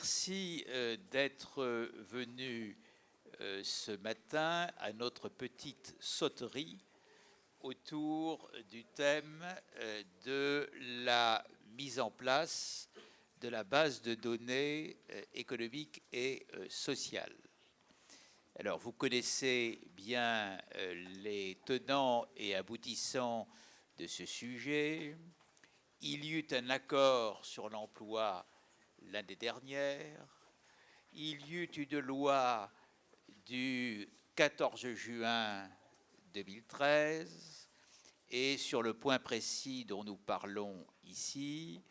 merci d'être venu ce matin à notre petite sauterie autour du thème de la mise en place de la base de données économiques et sociales. Alors, vous connaissez bien les tenants et aboutissants de ce sujet. Il y eut un accord sur l'emploi l'année dernière. Il y eut une loi du 14 juin 2013. Et sur le point précis dont nous parlons ici,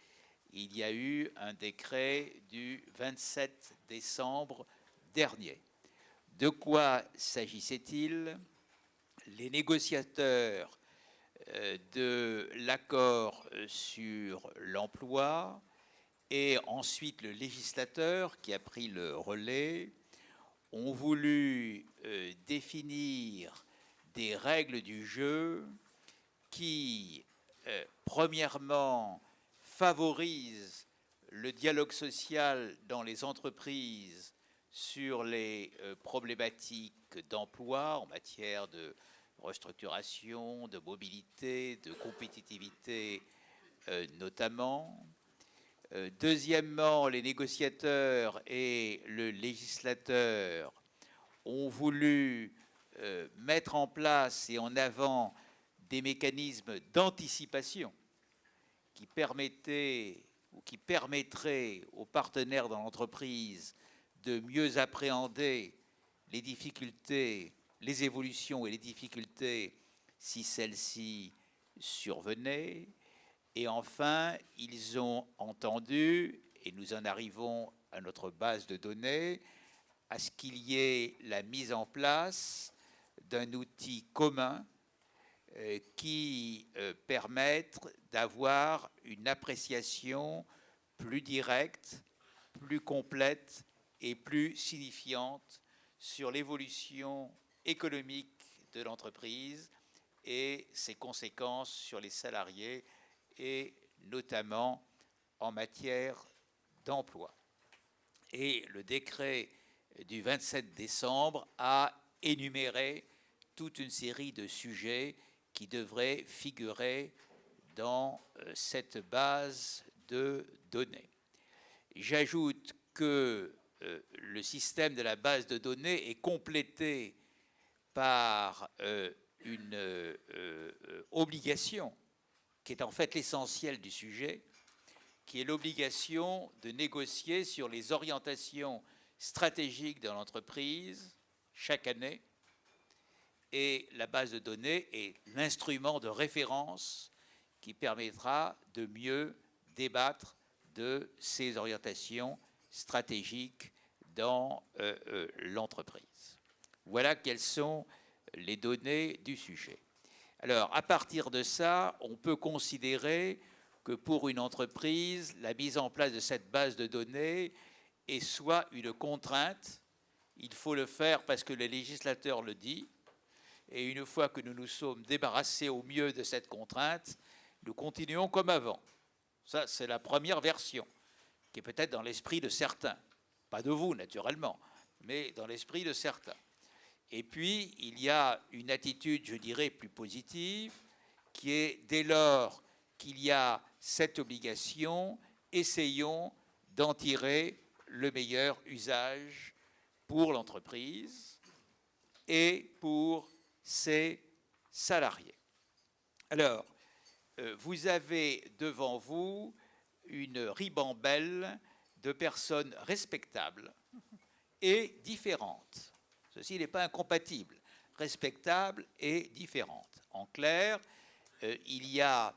il y a eu un décret du 27 décembre dernier. De quoi s'agissait-il? Les négociateurs de l'accord sur l'emploi et ensuite le législateur qui a pris le relais ont voulu définir des règles du jeu qui, premièrement, favorisent le dialogue social dans les entreprises sur les problématiques d'emploi en matière de restructuration, de mobilité, de compétitivité notamment. Deuxièmement, les négociateurs et le législateur ont voulu mettre en place et en avant des mécanismes d'anticipation qui permettaient ou qui permettraient aux partenaires dans l'entreprise de mieux appréhender les difficultés, les évolutions et les difficultés si celles-ci survenaient. Et enfin, ils ont entendu, et nous en arrivons à notre base de données, à ce qu'il y ait la mise en place d'un outil commun qui permette d'avoir une appréciation plus directe, plus complète et plus signifiante sur l'évolution économique de l'entreprise et ses conséquences sur les salariés et notamment en matière d'emploi. Et le décret du 27 décembre a énuméré toute une série de sujets qui devraient figurer dans cette base de données. J'ajoute que le système de la base de données est complété par une obligation qui est en fait l'essentiel du sujet, qui est l'obligation de négocier sur les orientations stratégiques de l'entreprise chaque année. Et la base de données est l'instrument de référence qui permettra de mieux débattre de ces orientations stratégiques dans l'entreprise. Voilà quelles sont les données du sujet. Alors, à partir de ça, on peut considérer que pour une entreprise, la mise en place de cette base de données est soit une contrainte, il faut le faire parce que le législateur le dit, et une fois que nous nous sommes débarrassés au mieux de cette contrainte, nous continuons comme avant. Ça, c'est la première version, qui est peut-être dans l'esprit de certains. Pas de vous, naturellement, mais dans l'esprit de certains. Et puis, il y a une attitude, je dirais, plus positive, qui est dès lors qu'il y a cette obligation, essayons d'en tirer le meilleur usage pour l'entreprise et pour ses salariés. Alors, vous avez devant vous une ribambelle de personnes respectables et différentes. Ceci n'est pas incompatible, respectable et différente. En clair, il y a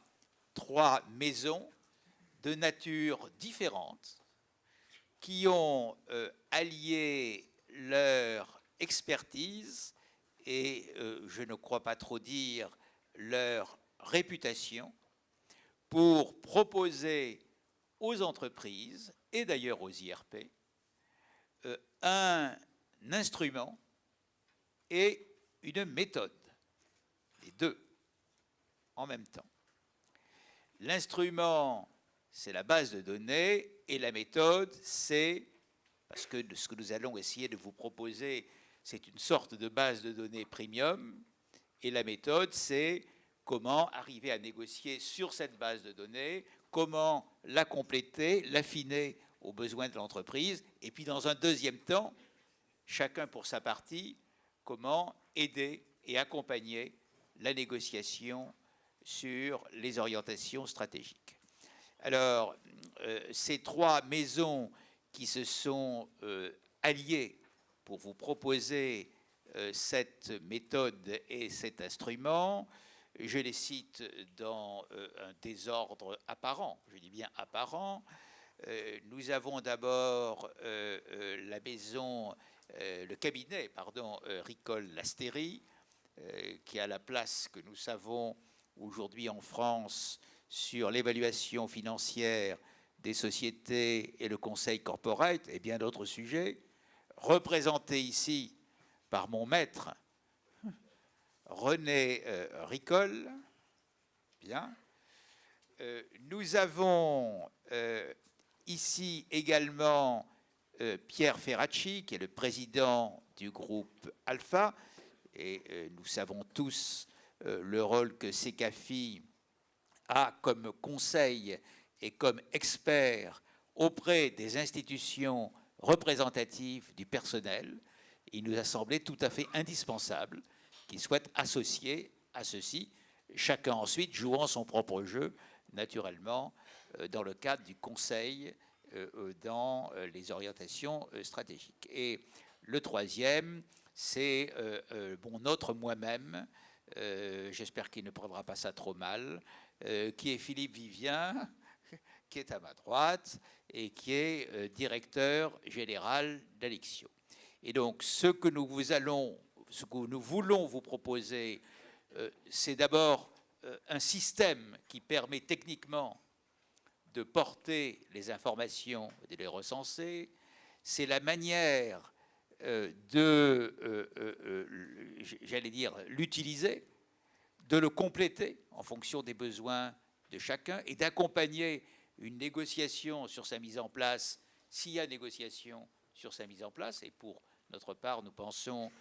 3 maisons de nature différente qui ont allié leur expertise et, je ne crois pas trop dire, leur réputation pour proposer aux entreprises et d'ailleurs aux IRP un instrument et une méthode, les deux en même temps. L'instrument, c'est la base de données et la méthode, c'est parce que ce que nous allons essayer de vous proposer, c'est une sorte de base de données premium, et la méthode, c'est comment arriver à négocier sur cette base de données, comment la compléter, l'affiner aux besoins de l'entreprise, et puis dans un deuxième temps, chacun pour sa partie, comment aider et accompagner la négociation sur les orientations stratégiques. Alors, ces trois maisons qui se sont alliées pour vous proposer cette méthode et cet instrument, je les cite dans un désordre apparent, je dis bien apparent. Nous avons d'abord la maison, le cabinet, pardon, Ricol Lasteyrie, qui a la place que nous savons aujourd'hui en France sur l'évaluation financière des sociétés et le conseil corporate et bien d'autres sujets, représenté ici par mon maître, René Ricol. Bien. Nous avons ici également Pierre Ferracci, qui est le président du groupe Alpha, et nous savons tous le rôle que Secafi a comme conseil et comme expert auprès des institutions représentatives du personnel. Il nous a semblé tout à fait indispensable qu'il soit associé à ceci, chacun ensuite jouant son propre jeu, naturellement, dans le cadre du conseil dans les orientations stratégiques. Et le troisième, c'est notre moi-même, j'espère qu'il ne prendra pas ça trop mal, qui est Philippe Vivien, qui est à ma droite et qui est directeur général d'Alexio. Et donc, ce que nous voulons vous proposer, c'est d'abord un système qui permet techniquement de porter les informations, de les recenser. C'est la manière j'allais dire, l'utiliser, de le compléter en fonction des besoins de chacun et d'accompagner une négociation sur sa mise en place, s'il y a négociation sur sa mise en place. Et pour notre part, nous pensons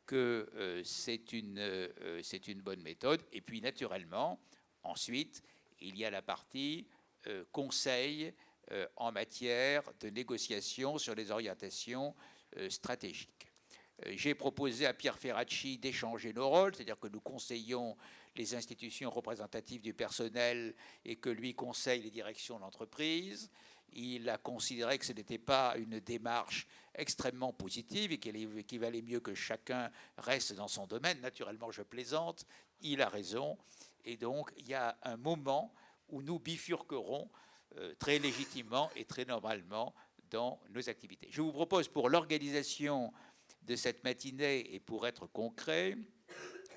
que c'est une bonne méthode. Et puis, naturellement, ensuite, il y a la partie conseil en matière de négociation sur les orientations stratégiques. J'ai proposé à Pierre Ferracci d'échanger nos rôles, c'est-à-dire que nous conseillons les institutions représentatives du personnel et que lui conseille les directions de l'entreprise. Il a considéré que ce n'était pas une démarche extrêmement positive et qu'il valait mieux que chacun reste dans son domaine. Naturellement, je plaisante, il a raison. Et donc, il y a un moment où nous bifurquerons très légitimement et très normalement dans nos activités. Je vous propose, pour l'organisation de cette matinée et pour être concret,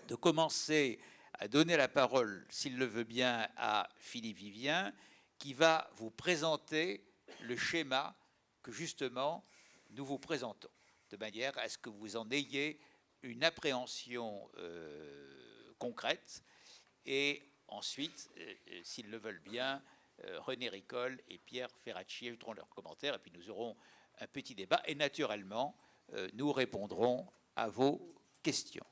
de commencer à donner la parole, s'il le veut bien, à Philippe Vivien, qui va vous présenter le schéma que justement nous vous présentons, de manière à ce que vous en ayez une appréhension concrète. Et ensuite, s'ils le veulent bien, René Ricol et Pierre Ferracci ajouteront leurs commentaires, et puis nous aurons un petit débat, et naturellement, nous répondrons à vos questions.